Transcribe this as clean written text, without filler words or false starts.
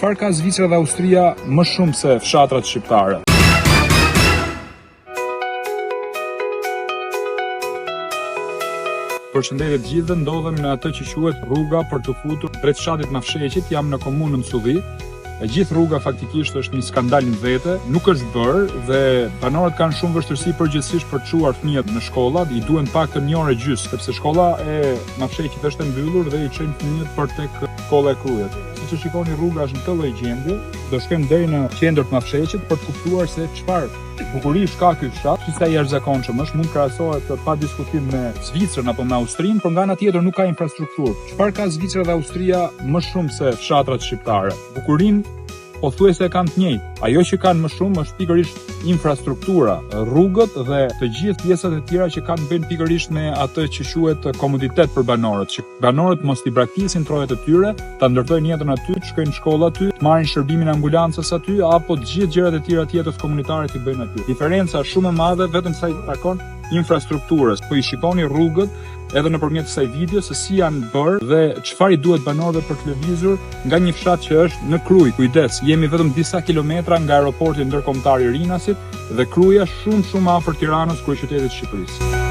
Çfarë ka Zvicra dhe Austria më shumë se fshatrat shqiptare? Përshëndetje të gjithëve, ndodhem në atë që quhet rruga për të futur drejt fshatit Mafsheqit, jam në komunën Msulli. E gjithë rruga faktikisht është një skandal në vete, nuk është bërë dhe banorët kanë shumë vështirësi përgjithsisht për të çuar fëmijët në shkolla, i duhen paktën një orë gjysmë, sepse shkolla e Mafsheqit është e mbyllur dhe i çojnë fëmijët për tek shkolla e Krujit. Siç e shikoni, rruga është në këtë lloj gjendje, do shkojmë deri në qendër të Mafsheqit për të kuptuar se çfarë bukurisht ka ky fshat, që sa i jashtëzakonshëm është, mund krahasohet pa diskutim me Zvicrën apo me Austrinë, por nga ana tjetër nuk ka infrastrukturë. Çfarë ka Zvicra dhe Austria më shumë se fshatrat shqiptare? Bukurinë pothuajse kanë të njëjtë. Ajo që kanë më shumë është pikërisht infrastruktura, rrugët dhe të gjithë pjesët e tjera që kanë bën pikërisht me atë që quhet komoditet për banorët, që banorët mos i braktisin trojet e tyre, ta ndërtojnë jetën aty, të shkojnë në shkollë aty, të marrin shërbimin e ambulancës aty, apo të gjithë gjërat e tjera të jetës komunitare që bëjnë aty. Diferenca është shumë e madhe vetëm sa i takon infrastrukturës. Po i shikoni rrugët edhe nëpërmjet kësaj video se si janë bërë dhe çfarë i duhet banorëve për të lëvizur nga një fshat që është në Kruj. Kujdes, jemi vetëm disa kilometra nga aeroporti ndërkombëtar i Rinasit dhe Kruja shumë afër Tiranës, kryeqytetit të Shqipërisë.